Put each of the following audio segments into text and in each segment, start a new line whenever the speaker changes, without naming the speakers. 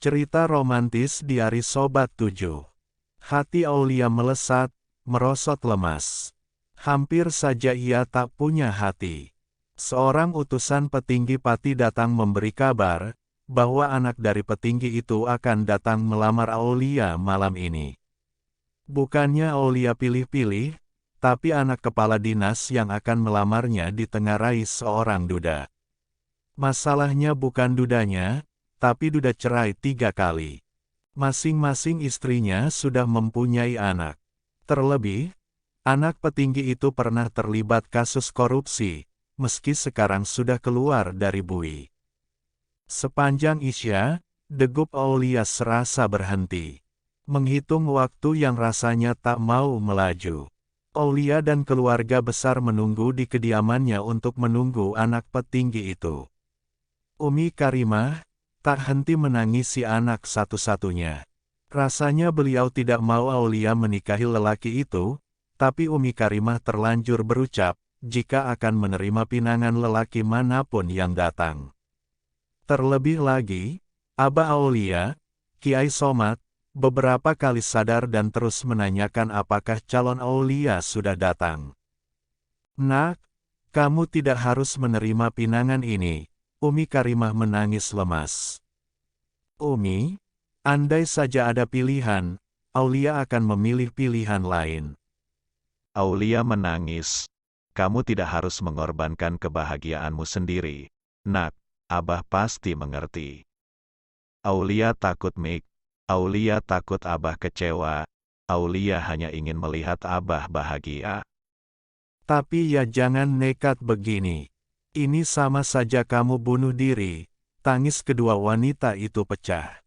Cerita romantis Diari Sobat 7. Hati Aulia melesat, merosot lemas. Hampir saja ia tak punya hati. Seorang utusan petinggi Pati datang memberi kabar, bahwa anak dari petinggi itu akan datang melamar Aulia malam ini. Bukannya Aulia pilih-pilih, tapi anak kepala dinas yang akan melamarnya ditengarai seorang duda. Masalahnya bukan dudanya, tapi duda cerai 3 kali. Masing-masing istrinya sudah mempunyai anak. Terlebih, anak petinggi itu pernah terlibat kasus korupsi, meski sekarang sudah keluar dari bui. Sepanjang isya, degup Aulia serasa berhenti. Menghitung waktu yang rasanya tak mau melaju. Aulia dan keluarga besar menunggu di kediamannya untuk menunggu anak petinggi itu. Umi Karimah tak henti menangisi anak satu-satunya. Rasanya beliau tidak mau Aulia menikahi lelaki itu, tapi Umi Karimah terlanjur berucap, jika akan menerima pinangan lelaki manapun yang datang. Terlebih lagi, Abah Aulia, Kiai Somad, beberapa kali sadar dan terus menanyakan apakah calon Aulia sudah datang. "Nak, kamu tidak harus menerima pinangan ini." Umi Karimah menangis lemas. "Umi, andai saja ada pilihan, Aulia akan memilih pilihan lain."
Aulia menangis. "Kamu tidak harus mengorbankan kebahagiaanmu sendiri. Nak, Abah pasti mengerti." Aulia takut Mik. Aulia takut Abah kecewa. Aulia hanya ingin melihat Abah bahagia.
"Tapi ya jangan nekat begini. Ini sama saja kamu bunuh diri." Tangis kedua wanita itu pecah.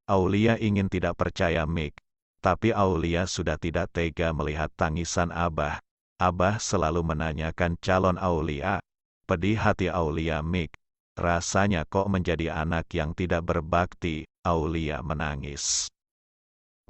Aulia ingin tidak percaya Mik. Tapi Aulia sudah tidak tega melihat tangisan Abah. Abah selalu menanyakan calon Aulia. Pedih hati Aulia Mik. Rasanya kok menjadi anak yang tidak berbakti. Aulia menangis.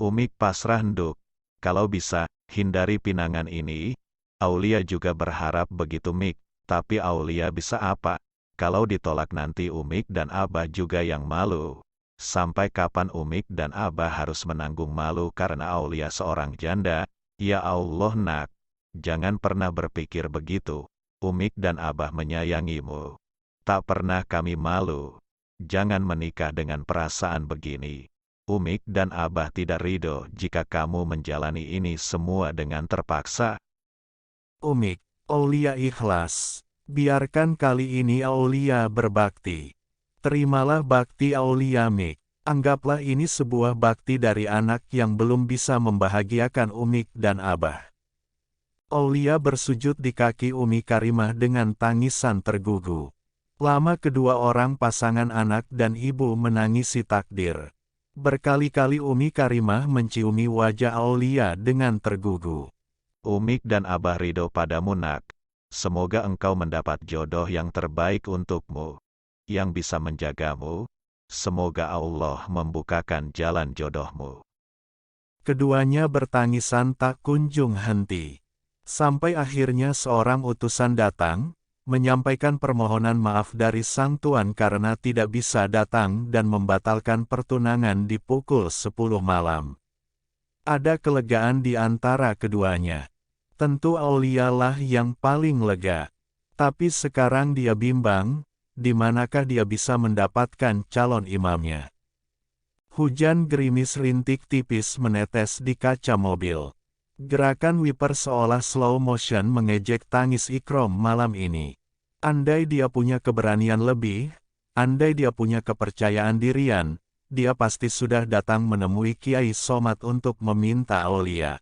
Umik pasrah nduk. Kalau bisa, hindari pinangan ini. Aulia juga berharap begitu Mik. Tapi Aulia bisa apa? Kalau ditolak nanti Umik dan Abah juga yang malu. Sampai kapan Umik dan Abah harus menanggung malu karena Aulia seorang janda? Ya Allah nak, jangan pernah berpikir begitu. Umik dan Abah menyayangimu. Tak pernah kami malu. Jangan menikah dengan perasaan begini. Umik dan Abah tidak ridho jika kamu menjalani ini semua dengan terpaksa.
"Umik, Aulia ikhlas. Biarkan kali ini Aulia berbakti. Terimalah bakti Aulia Mik. Anggaplah ini sebuah bakti dari anak yang belum bisa membahagiakan Umik dan Abah." Aulia bersujud di kaki Umi Karimah dengan tangisan tergugu. Lama kedua orang pasangan anak dan ibu menangisi takdir. Berkali-kali Umi Karimah menciumi wajah Aulia dengan tergugu.
Umik dan Abah ridho padamu nak. Semoga engkau mendapat jodoh yang terbaik untukmu, yang bisa menjagamu. Semoga Allah membukakan jalan jodohmu.
Keduanya bertangisan tak kunjung henti. Sampai akhirnya seorang utusan datang, menyampaikan permohonan maaf dari sang tuan karena tidak bisa datang dan membatalkan pertunangan di pukul 10 malam. Ada kelegaan di antara keduanya. Tentu Aulia lah yang paling lega. Tapi sekarang dia bimbang, di manakah dia bisa mendapatkan calon imamnya. Hujan gerimis rintik tipis menetes di kaca mobil. Gerakan wiper seolah slow motion mengejek tangis Ikrom malam ini. Andai dia punya keberanian lebih, andai dia punya kepercayaan dirian, dia pasti sudah datang menemui Kiai Somad untuk meminta Aulia.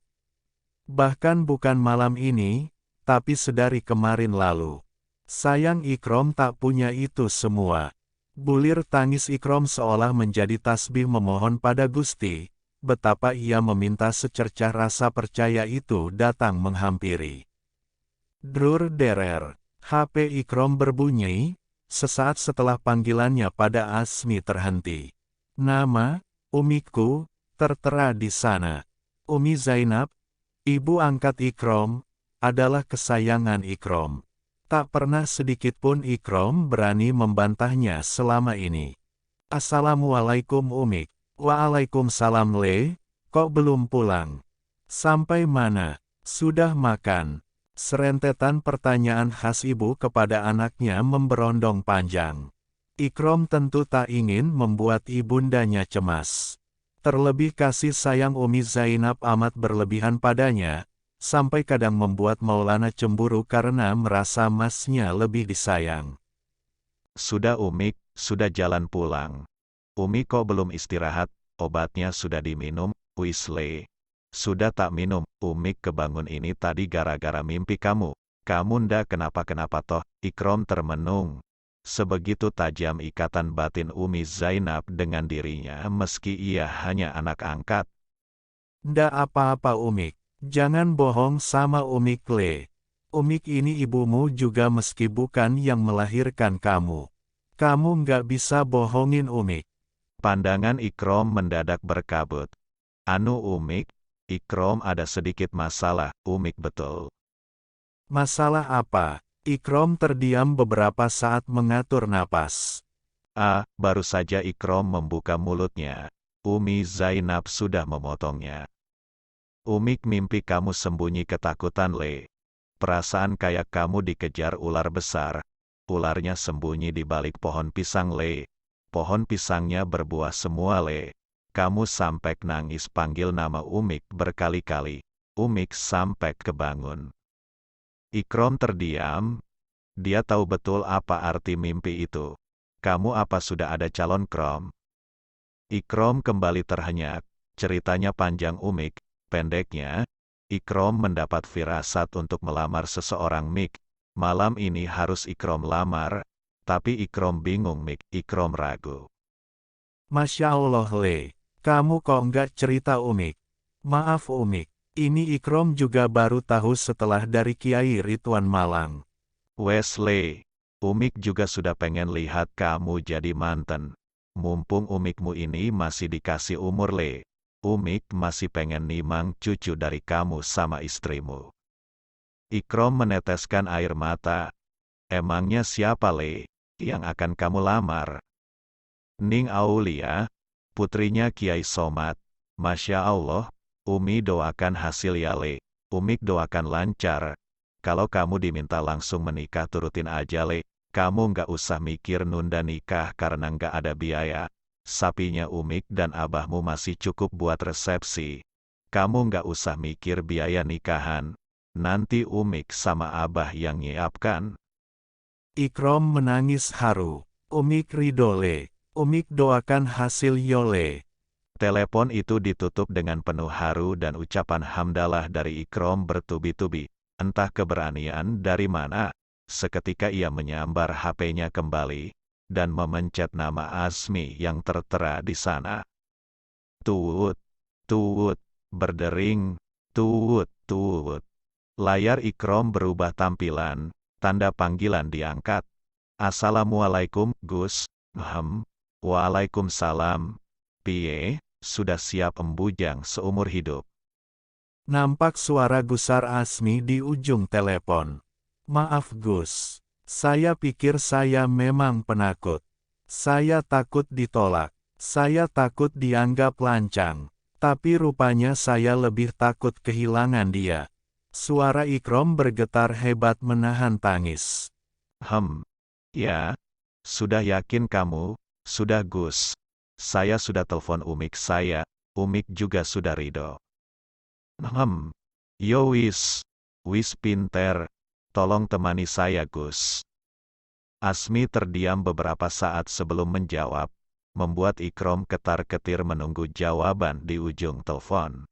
Bahkan bukan malam ini, tapi sedari kemarin lalu. Sayang Ikrom tak punya itu semua. Bulir tangis Ikrom seolah menjadi tasbih memohon pada Gusti, betapa ia meminta secercah rasa percaya itu datang menghampiri. Drur derer, HP Ikrom berbunyi, sesaat setelah panggilannya pada Asmi terhenti. "Nama, Umiku, tertera di sana. Umi Zainab, ibu angkat Ikrom, adalah kesayangan Ikrom." Tak pernah sedikitpun Ikrom berani membantahnya selama ini. Assalamualaikum Umik. Waalaikumsalam Le, kok belum pulang? Sampai mana? Sudah makan? Serentetan pertanyaan khas ibu kepada anaknya memberondong panjang. Ikrom tentu tak ingin membuat ibundanya cemas. Terlebih kasih sayang Umi Zainab amat berlebihan padanya, sampai kadang membuat Maulana cemburu karena merasa masnya lebih disayang.
Sudah Umik, sudah jalan pulang. Umi kok belum istirahat, obatnya sudah diminum, Wisle. Sudah tak minum, Umik kebangun ini tadi gara-gara mimpi kamu. Kamu ndak kenapa-kenapa toh, Ikrom termenung. Sebegitu tajam ikatan batin Umi Zainab dengan dirinya meski ia hanya anak angkat.
Ndak apa-apa Umik, jangan bohong sama Umik Le. Umik ini ibumu juga meski bukan yang melahirkan kamu. Kamu nggak bisa bohongin Umik.
Pandangan Ikrom mendadak berkabut. Anu Umik, Ikrom ada sedikit masalah, Umik betul.
Masalah apa? Ikrom terdiam beberapa saat mengatur napas.
Baru saja Ikrom membuka mulutnya. Umi Zainab sudah memotongnya. Umik mimpi kamu sembunyi ketakutan Le. Perasaan kayak kamu dikejar ular besar. Ularnya sembunyi di balik pohon pisang Le. Pohon pisangnya berbuah semua Le. Kamu sampai nangis panggil nama Umik berkali-kali. Umik sampai kebangun. Ikrom terdiam. Dia tahu betul apa arti mimpi itu. Kamu apa sudah ada calon Krom? Ikrom kembali terhenyak. Ceritanya panjang Umik. Pendeknya, Ikrom mendapat firasat untuk melamar seseorang Mik. Malam ini harus Ikrom lamar. Tapi Ikrom bingung Mik. Ikrom ragu.
Masya Allah Le, kamu kok nggak cerita Umik? Maaf Umik, ini Ikrom juga baru tahu setelah dari Kiai Ridwan Malang.
Wesley, Umik juga sudah pengen lihat kamu jadi manten. Mumpung Umikmu ini masih dikasih umur Le. Umik masih pengen nimang cucu dari kamu sama istrimu. Ikrom meneteskan air mata. Emangnya siapa Le, yang akan kamu lamar? Ning Aulia, putrinya Kiai Somad. Masya Allah, Umi doakan hasil ya Le. Umik doakan lancar. Kalau kamu diminta langsung menikah turutin aja Le. Kamu nggak usah mikir nunda nikah karena nggak ada biaya. Sapinya Umik dan abahmu masih cukup buat resepsi. Kamu nggak usah mikir biaya nikahan. Nanti Umik sama abah yang nyiapkan.
Ikrom menangis haru. Umik ridho Le, Umik doakan hasil Yole.
Telepon itu ditutup dengan penuh haru dan ucapan hamdalah dari Ikrom bertubi-tubi. Entah keberanian dari mana. Seketika ia menyambar HP-nya kembali, dan memencet nama Asmi yang tertera di sana. Tuut, tuut, berdering, tuut, tuut. Layar Ikrom berubah tampilan, tanda panggilan diangkat. Assalamualaikum, Gus. Waalaikumsalam. Piye, sudah siap embujang seumur hidup.
Nampak suara gusar Asmi di ujung telepon. Maaf Gus, saya pikir saya memang penakut. Saya takut ditolak. Saya takut dianggap lancang. Tapi rupanya saya lebih takut kehilangan dia. Suara Ikrom bergetar hebat menahan tangis.
Ya, sudah yakin kamu? Sudah Gus. Saya sudah telepon Umik saya, Umik juga sudah ridho. Yo wis pinter. Tolong temani saya Gus. Asmi terdiam beberapa saat sebelum menjawab, membuat Ikrom ketar-ketir menunggu jawaban di ujung telepon.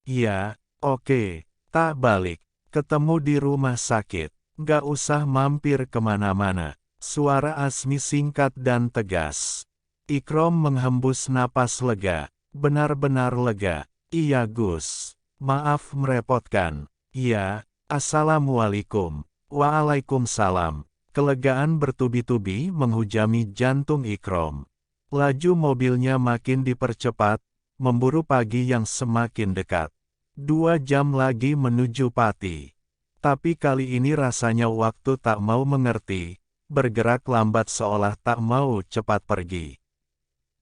Iya, oke, tak balik. Ketemu di rumah sakit. Nggak usah mampir kemana-mana. Suara Asmi singkat dan tegas. Ikrom menghembus napas lega. Benar-benar lega. Iya Gus. Maaf merepotkan. Iya, Assalamualaikum. Waalaikumsalam. Kelegaan bertubi-tubi menghujami jantung Ikrom. Laju mobilnya makin dipercepat, memburu pagi yang semakin dekat. 2 jam lagi menuju Pati. Tapi kali ini rasanya waktu tak mau mengerti, bergerak lambat seolah tak mau cepat pergi.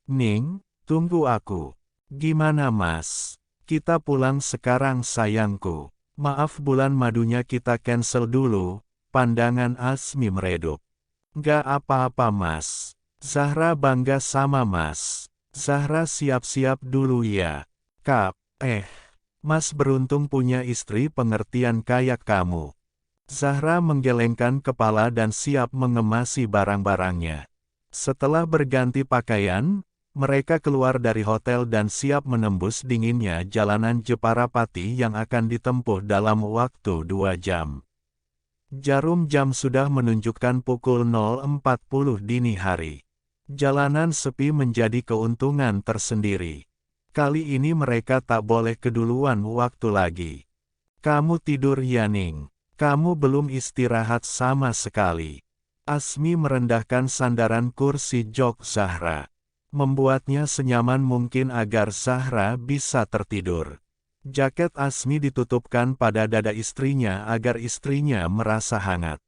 Ning, tunggu aku. Gimana Mas? Kita pulang sekarang sayangku. Maaf bulan madunya kita cancel dulu, pandangan Asmi meredup. Gak apa-apa Mas. Zahra bangga sama Mas. Zahra siap-siap dulu ya. Kap, Mas beruntung punya istri pengertian kayak kamu. Zahra menggelengkan kepala dan siap mengemasi barang-barangnya. Setelah berganti pakaian, mereka keluar dari hotel dan siap menembus dinginnya jalanan Jepara Pati yang akan ditempuh dalam waktu 2 jam. Jarum jam sudah menunjukkan pukul 0.40 dini hari. Jalanan sepi menjadi keuntungan tersendiri. Kali ini mereka tak boleh keduluan waktu lagi. Kamu tidur ya Ning. Kamu belum istirahat sama sekali. Asmi merendahkan sandaran kursi jok Zahra. Membuatnya senyaman mungkin agar Zahra bisa tertidur. Jaket Asmi ditutupkan pada dada istrinya agar istrinya merasa hangat.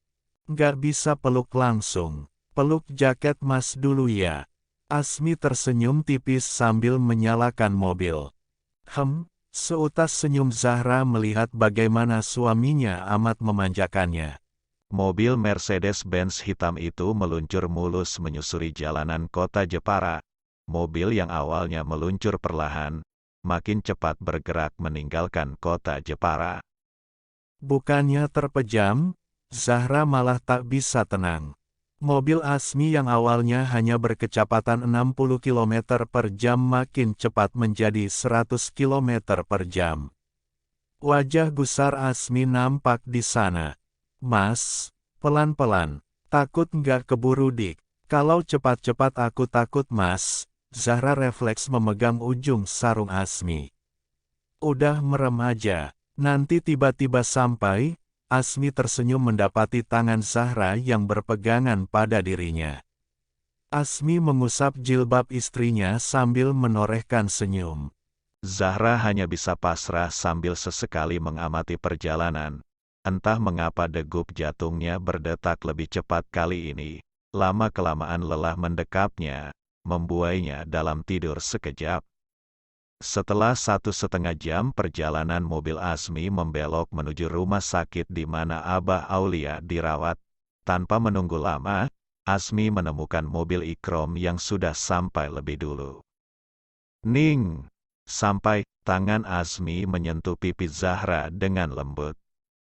Gak bisa peluk langsung. Peluk jaket Mas dulu ya. Asmi tersenyum tipis sambil menyalakan mobil. Seutas senyum Zahra melihat bagaimana suaminya amat memanjakannya.
Mobil Mercedes-Benz hitam itu meluncur mulus menyusuri jalanan kota Jepara. Mobil yang awalnya meluncur perlahan, makin cepat bergerak meninggalkan kota Jepara.
Bukannya terpejam, Zahra malah tak bisa tenang. Mobil Asmi yang awalnya hanya berkecepatan 60 km per jam makin cepat menjadi 100 km per jam. Wajah gusar Asmi nampak di sana. Mas, pelan-pelan, takut nggak keburu dik. Kalau cepat-cepat aku takut Mas. Zahra refleks memegang ujung sarung Asmi. Udah merem aja, nanti tiba-tiba sampai. Asmi tersenyum mendapati tangan Zahra yang berpegangan pada dirinya. Asmi mengusap jilbab istrinya sambil menorehkan senyum.
Zahra hanya bisa pasrah sambil sesekali mengamati perjalanan. Entah mengapa degup jantungnya berdetak lebih cepat kali ini. Lama-kelamaan lelah mendekapnya, membuainya dalam tidur sekejap. Setelah 1,5 jam perjalanan mobil Asmi membelok menuju rumah sakit di mana Abah Aulia dirawat. Tanpa menunggu lama, Asmi menemukan mobil Ikrom yang sudah sampai lebih dulu. Ning! Sampai, tangan Asmi menyentuh pipi Zahra dengan lembut.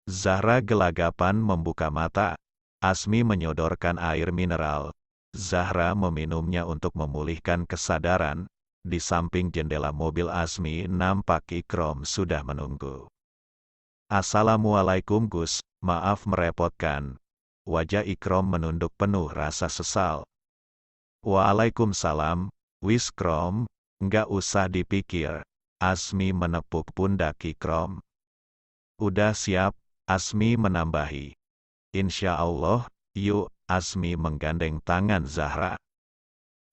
Zahra gelagapan membuka mata. Asmi menyodorkan air mineral. Zahra meminumnya untuk memulihkan kesadaran. Di samping jendela mobil Asmi nampak Ikrom sudah menunggu. Assalamualaikum Gus, maaf merepotkan. Wajah Ikrom menunduk penuh rasa sesal. Waalaikumsalam, wis Krom, nggak usah dipikir. Asmi menepuk pundak Ikrom. Udah siap, Asmi menambahi. Insya Allah, yuk, Asmi menggandeng tangan Zahra.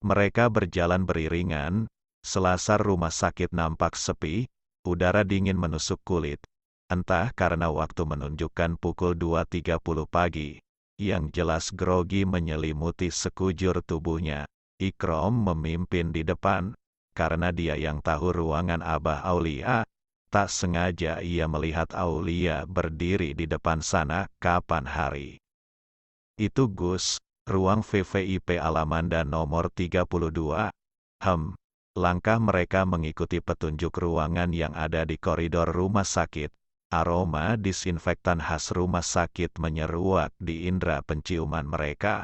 Mereka berjalan beriringan. Selasar rumah sakit nampak sepi, udara dingin menusuk kulit. Entah karena waktu menunjukkan pukul 2.30 pagi, yang jelas grogi menyelimuti sekujur tubuhnya. Ikrom memimpin di depan, karena dia yang tahu ruangan Abah Aulia. Tak sengaja ia melihat Aulia berdiri di depan sana kapan hari. Itu Gus, ruang VVIP Alamanda nomor 32. Langkah mereka mengikuti petunjuk ruangan yang ada di koridor rumah sakit. Aroma disinfektan khas rumah sakit menyeruak di indera penciuman mereka.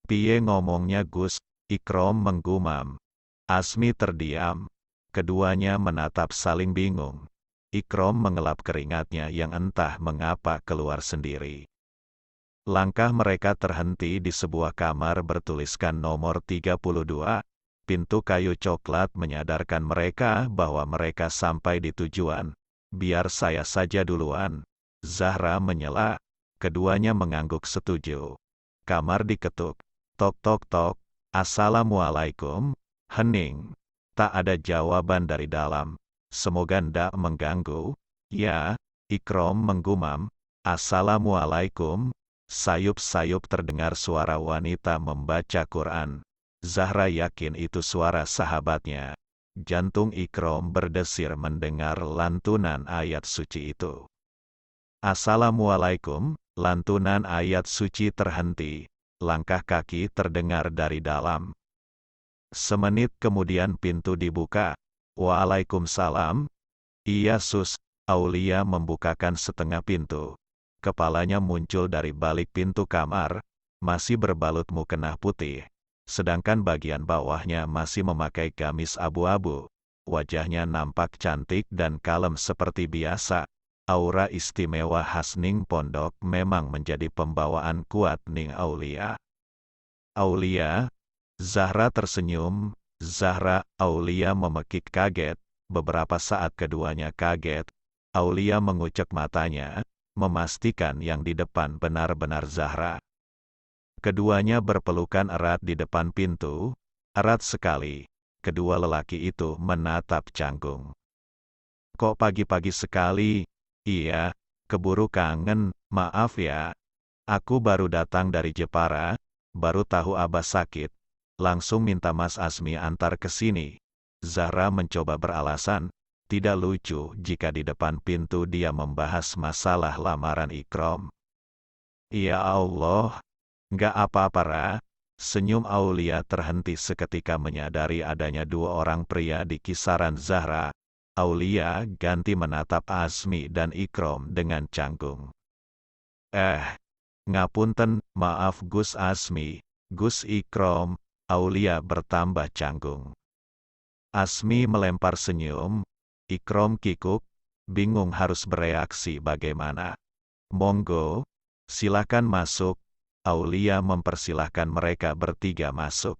Piye ngomongnya Gus, Ikrom menggumam. Asmi terdiam. Keduanya menatap saling bingung. Ikrom mengelap keringatnya yang entah mengapa keluar sendiri. Langkah mereka terhenti di sebuah kamar bertuliskan nomor 32. Pintu kayu coklat menyadarkan mereka bahwa mereka sampai di tujuan. Biar saya saja duluan. Zahra menyela. Keduanya mengangguk setuju. Kamar diketuk. Tok tok tok. Assalamualaikum. Hening. Tak ada jawaban dari dalam. Semoga ndak mengganggu. Ya, Ikrom menggumam. Assalamualaikum. Sayup-sayup terdengar suara wanita membaca Quran. Zahra yakin itu suara sahabatnya. Jantung Ikrom berdesir mendengar lantunan ayat suci itu. Assalamualaikum, lantunan ayat suci terhenti. Langkah kaki terdengar dari dalam. Semenit kemudian pintu dibuka. Waalaikumsalam. Iya sus, Aulia membukakan setengah pintu. Kepalanya muncul dari balik pintu kamar, masih berbalut mukena putih. Sedangkan bagian bawahnya masih memakai gamis abu-abu. Wajahnya nampak cantik dan kalem seperti biasa. Aura istimewa khas Ning Pondok memang menjadi pembawaan kuat Ning Aulia. Aulia, Zahra tersenyum. Zahra, Aulia memekik kaget. Beberapa saat keduanya kaget. Aulia mengucek matanya, memastikan yang di depan benar-benar Zahra. Keduanya berpelukan erat di depan pintu, erat sekali. Kedua lelaki itu menatap Canggung. Kok pagi-pagi sekali? Iya, keburu kangen, maaf ya. Aku baru datang dari Jepara, baru tahu Abah sakit. Langsung minta Mas Asmi antar ke sini. Zahra mencoba beralasan, tidak lucu jika di depan pintu dia membahas masalah lamaran Ikrom. Ya Allah. Nggak apa-apa Ra. Senyum Aulia terhenti seketika menyadari adanya dua orang pria di kisaran Zahra. Aulia ganti menatap Asmi dan Ikrom dengan canggung. Ngapunten, maaf Gus Asmi, Gus Ikrom. Aulia bertambah canggung. Asmi melempar senyum. Ikrom kikuk, bingung harus bereaksi bagaimana. Monggo, silakan masuk. Aulia mempersilahkan mereka bertiga masuk.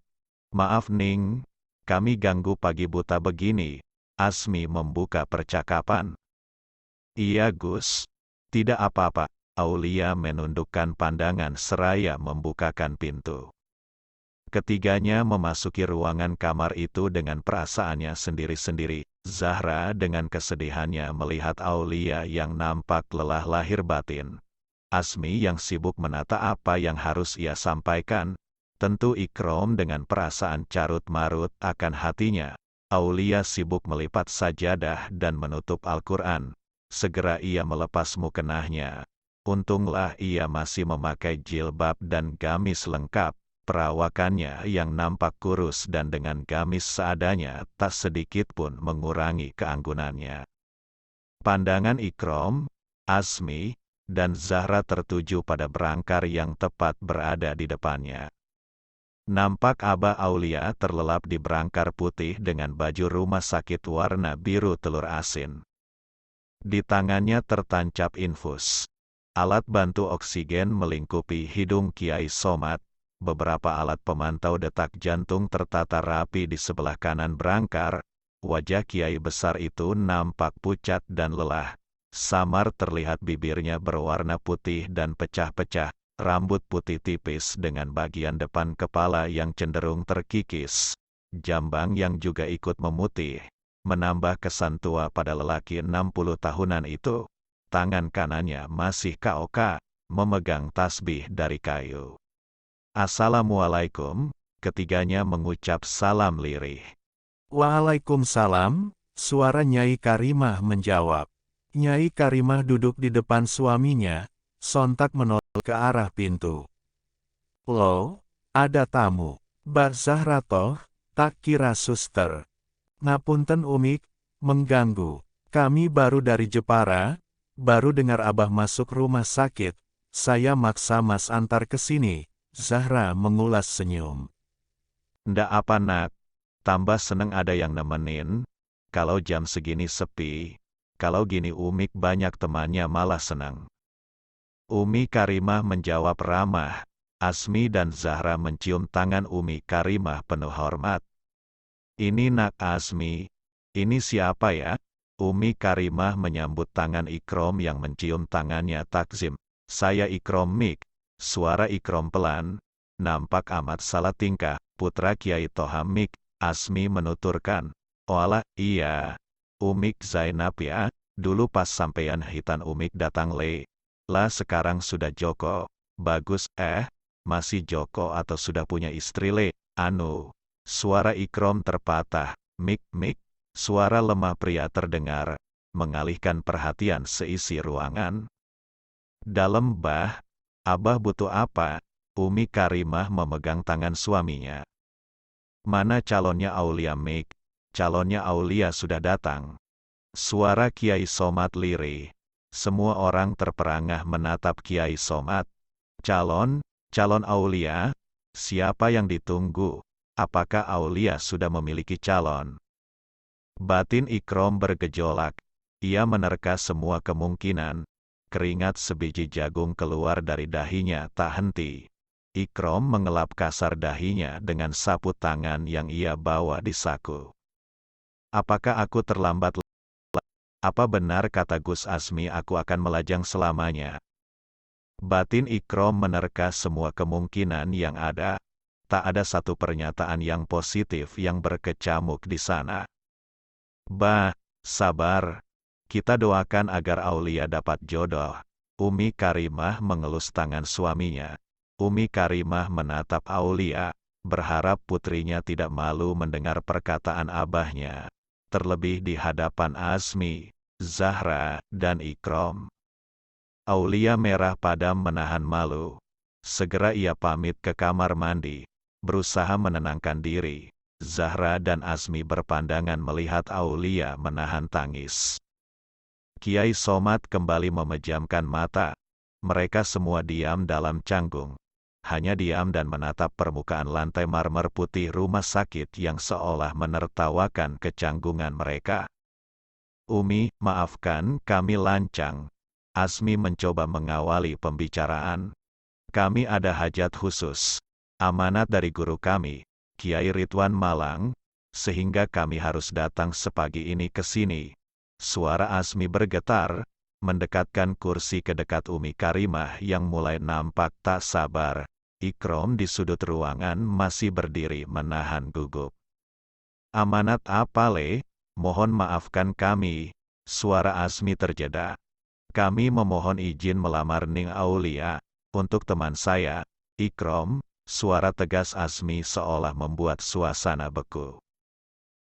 Maaf Ning, kami ganggu pagi buta begini. Asmi membuka percakapan. Iya Gus, tidak apa-apa. Aulia menundukkan pandangan seraya membukakan pintu. Ketiganya memasuki ruangan kamar itu dengan perasaannya sendiri-sendiri. Zahra dengan kesedihannya melihat Aulia yang nampak lelah lahir batin. Asmi yang sibuk menata apa yang harus ia sampaikan. Tentu Ikrom dengan perasaan carut-marut akan hatinya. Aulia sibuk melipat sajadah dan menutup Al-Quran. Segera ia melepas mukenahnya. Untunglah ia masih memakai jilbab dan gamis lengkap. Perawakannya yang nampak kurus dan dengan gamis seadanya tak sedikit pun mengurangi keanggunannya. Pandangan Ikrom, Asmi, dan Zahra tertuju pada berangkar yang tepat berada di depannya. Nampak Abah Aulia terlelap di berangkar putih dengan baju rumah sakit warna biru telur asin. Di tangannya tertancap infus. Alat bantu oksigen melingkupi hidung Kiai Somad. Beberapa alat pemantau detak jantung tertata rapi di sebelah kanan berangkar. Wajah Kiai besar itu nampak pucat dan lelah. Samar terlihat bibirnya berwarna putih dan pecah-pecah, rambut putih tipis dengan bagian depan kepala yang cenderung terkikis. Jambang yang juga ikut memutih, menambah kesan tua pada lelaki 60 tahunan itu. Tangan kanannya masih KOK, memegang tasbih dari kayu. Assalamualaikum, ketiganya mengucap salam lirih.
Waalaikumsalam, suara Nyai Karimah menjawab. Nyai Karimah duduk di depan suaminya, sontak menoleh ke arah pintu. Loh, ada tamu. Mbak Zahra toh, tak kira suster. Ngapunten Umik, mengganggu. Kami baru dari Jepara, baru dengar Abah masuk rumah sakit, saya maksa Mas antar ke sini. Zahra mengulas senyum.
Ndak apa nak, tambah seneng ada yang nemenin. Kalau jam segini sepi, kalau gini Umik banyak temannya malah senang. Umi Karimah menjawab ramah. Asmi dan Zahra mencium tangan Umi Karimah penuh hormat. Ini nak Asmi, ini siapa ya? Umi Karimah menyambut tangan Ikrom yang mencium tangannya takzim. Saya Ikrom Mik. Suara Ikrom pelan, nampak amat salah tingkah, putra Kiai Toha Mik. Asmi menuturkan, oalah, iya. Umik Zainab ya, dulu pas sampean hitan Umik datang lah sekarang sudah Joko. Bagus, masih Joko atau sudah punya istri Anu. Suara Ikrom terpatah. Mik, mik. Suara lemah pria terdengar, mengalihkan perhatian seisi ruangan. Dalam bah, Abah butuh apa? Umi Karimah memegang tangan suaminya. Mana calonnya Aulia Mik? Calonnya Aulia sudah datang. Suara Kiai Somad lirih. Semua orang terperangah menatap Kiai Somad. Calon Aulia? Siapa yang ditunggu? Apakah Aulia sudah memiliki calon? Batin Ikrom bergejolak. Ia menerka semua kemungkinan. Keringat sebiji jagung keluar dari dahinya tak henti. Ikrom mengelap kasar dahinya dengan sapu tangan yang ia bawa di saku. Apakah aku terlambat? Apa benar kata Gus Asmi aku akan melajang selamanya? Batin Ikrom menerka semua kemungkinan yang ada. Tak ada satu pernyataan yang positif yang berkecamuk di sana. Bah, sabar. Kita doakan agar Aulia dapat jodoh. Umi Karimah mengelus tangan suaminya. Umi Karimah menatap Aulia, berharap putrinya tidak malu mendengar perkataan abahnya. Terlebih di hadapan Asmi, Zahra, dan Ikrom. Aulia merah padam menahan malu. Segera ia pamit ke kamar mandi, berusaha menenangkan diri. Zahra dan Asmi berpandangan melihat Aulia menahan tangis. Kiai Somad kembali memejamkan mata. Mereka semua diam dalam canggung. Hanya diam dan menatap permukaan lantai marmer putih rumah sakit yang seolah menertawakan kecanggungan mereka. Umi, maafkan, kami lancang. Asmi mencoba mengawali pembicaraan. Kami ada hajat khusus. Amanat dari guru kami, Kiai Ridwan Malang, sehingga kami harus datang sepagi ini ke sini. Suara Asmi bergetar, mendekatkan kursi ke dekat Umi Karimah yang mulai nampak tak sabar. Ikrom di sudut ruangan masih berdiri menahan gugup. Amanat apa le? Mohon maafkan kami. Suara Asmi terjeda. Kami memohon izin melamar Ning Aulia, untuk teman saya, Ikrom. Suara tegas Asmi seolah membuat suasana beku.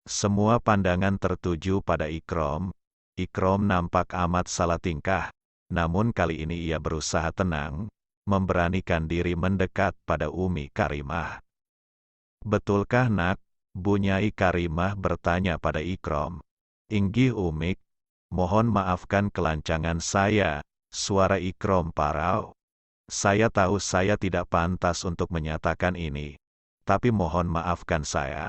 Semua pandangan tertuju pada Ikrom. Ikrom nampak amat salah tingkah, namun kali ini ia berusaha tenang, memberanikan diri mendekat pada Umi Karimah. Betulkah nak? Bu Nyai Karimah bertanya pada Ikrom. Inggih Umik, mohon maafkan kelancangan saya. Suara Ikrom parau. Saya tahu saya tidak pantas untuk menyatakan ini, tapi mohon maafkan saya.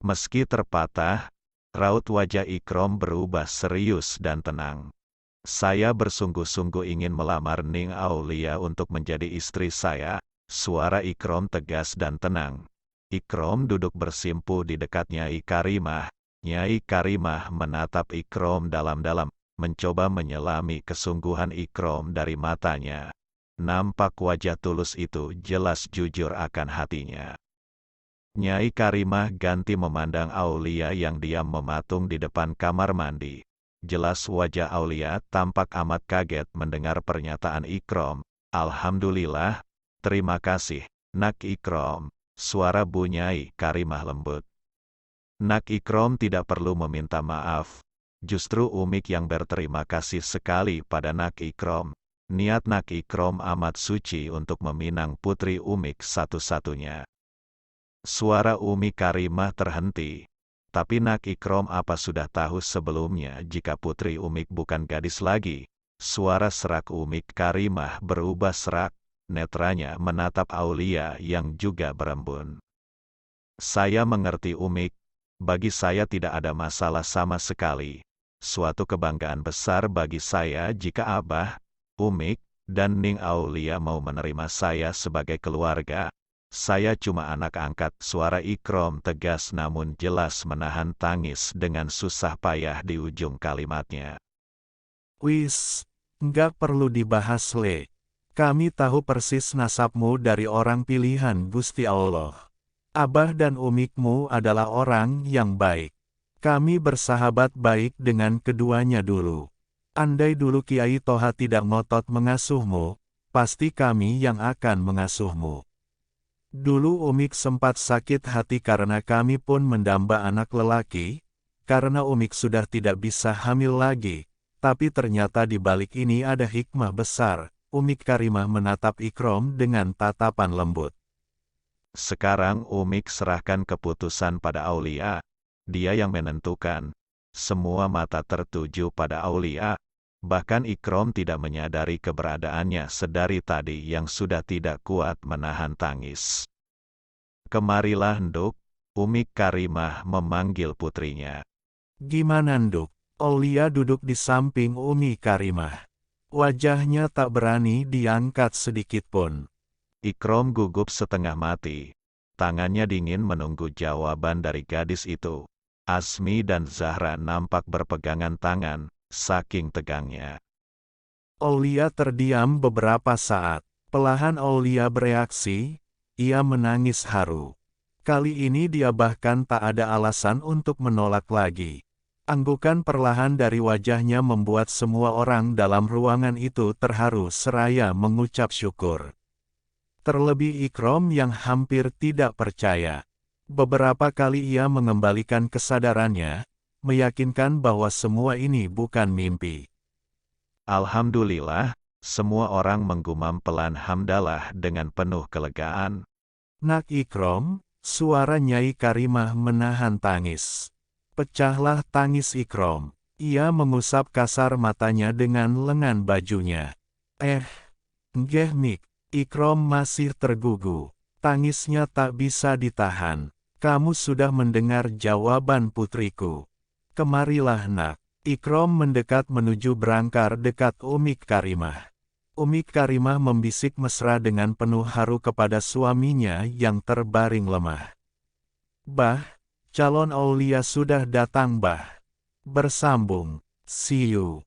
Meski terpatah, raut wajah Ikrom berubah serius dan tenang. Saya bersungguh-sungguh ingin melamar Ning Aulia untuk menjadi istri saya. Suara Ikrom tegas dan tenang. Ikrom duduk bersimpuh di dekat Nyai Karimah. Nyai Karimah menatap Ikrom dalam-dalam, mencoba menyelami kesungguhan Ikrom dari matanya. Nampak wajah tulus itu jelas jujur akan hatinya. Nyai Karimah ganti memandang Aulia yang diam mematung di depan kamar mandi. Jelas wajah Aulia tampak amat kaget mendengar pernyataan Ikrom. Alhamdulillah, terima kasih, Nak Ikrom. Suara Bu Nyai Karimah lembut. Nak Ikrom tidak perlu meminta maaf. Justru Umik yang berterima kasih sekali pada Nak Ikrom. Niat Nak Ikrom amat suci untuk meminang putri Umik satu-satunya. Suara Umi Karimah terhenti. Tapi Nak Ikrom apa sudah tahu sebelumnya jika putri Umik bukan gadis lagi? Suara serak Umik Karimah berubah serak, netranya menatap Aulia yang juga berembun. Saya mengerti Umik, bagi saya tidak ada masalah sama sekali. Suatu kebanggaan besar bagi saya jika Abah, Umik, dan Ning Aulia mau menerima saya sebagai keluarga. Saya cuma anak angkat. Suara Ikrom tegas namun jelas menahan tangis dengan susah payah di ujung kalimatnya.
Wis, nggak perlu dibahas le. Kami tahu persis nasabmu dari orang pilihan Gusti Allah. Abah dan Umikmu adalah orang yang baik. Kami bersahabat baik dengan keduanya dulu. Andai dulu Kiai Toha tidak ngotot mengasuhmu, pasti kami yang akan mengasuhmu. Dulu Umik sempat sakit hati karena kami pun mendamba anak lelaki, karena Umik sudah tidak bisa hamil lagi, tapi ternyata di balik ini ada hikmah besar. Umik Karimah menatap Ikrom dengan tatapan lembut.
Sekarang Umik serahkan keputusan pada Aulia. Dia yang menentukan. Semua mata tertuju pada Aulia. Bahkan Ikrom tidak menyadari keberadaannya sedari tadi yang sudah tidak kuat menahan tangis. Kemarilah Nduk, Umik Karimah memanggil putrinya.
Gimana Nduk? Aulia duduk di samping Umi Karimah. Wajahnya tak berani diangkat sedikitpun.
Ikrom gugup setengah mati. Tangannya dingin menunggu jawaban dari gadis itu. Asmi dan Zahra nampak berpegangan tangan, saking tegangnya.
Aulia terdiam beberapa saat. Perlahan Aulia bereaksi, ia menangis haru. Kali ini dia bahkan tak ada alasan untuk menolak lagi. Anggukan perlahan dari wajahnya membuat semua orang dalam ruangan itu terharu seraya mengucap syukur. Terlebih Ikrom yang hampir tidak percaya. Beberapa kali ia mengembalikan kesadarannya, meyakinkan bahwa semua ini bukan mimpi.
Alhamdulillah, semua orang menggumam pelan hamdalah dengan penuh kelegaan.
Nak Ikrom, suara Nyai Karimah menahan tangis. Pecahlah tangis Ikrom. Ia mengusap kasar matanya dengan lengan bajunya. Nggih Mik. Ikrom masih tergugu. Tangisnya tak bisa ditahan. Kamu sudah mendengar jawaban putriku. Kemarilah nak. Ikrom mendekat menuju berangkar dekat Umik Karimah. Umik Karimah membisik mesra dengan penuh haru kepada suaminya yang terbaring lemah. Bah, calon Aulia sudah datang bah. Bersambung, see you.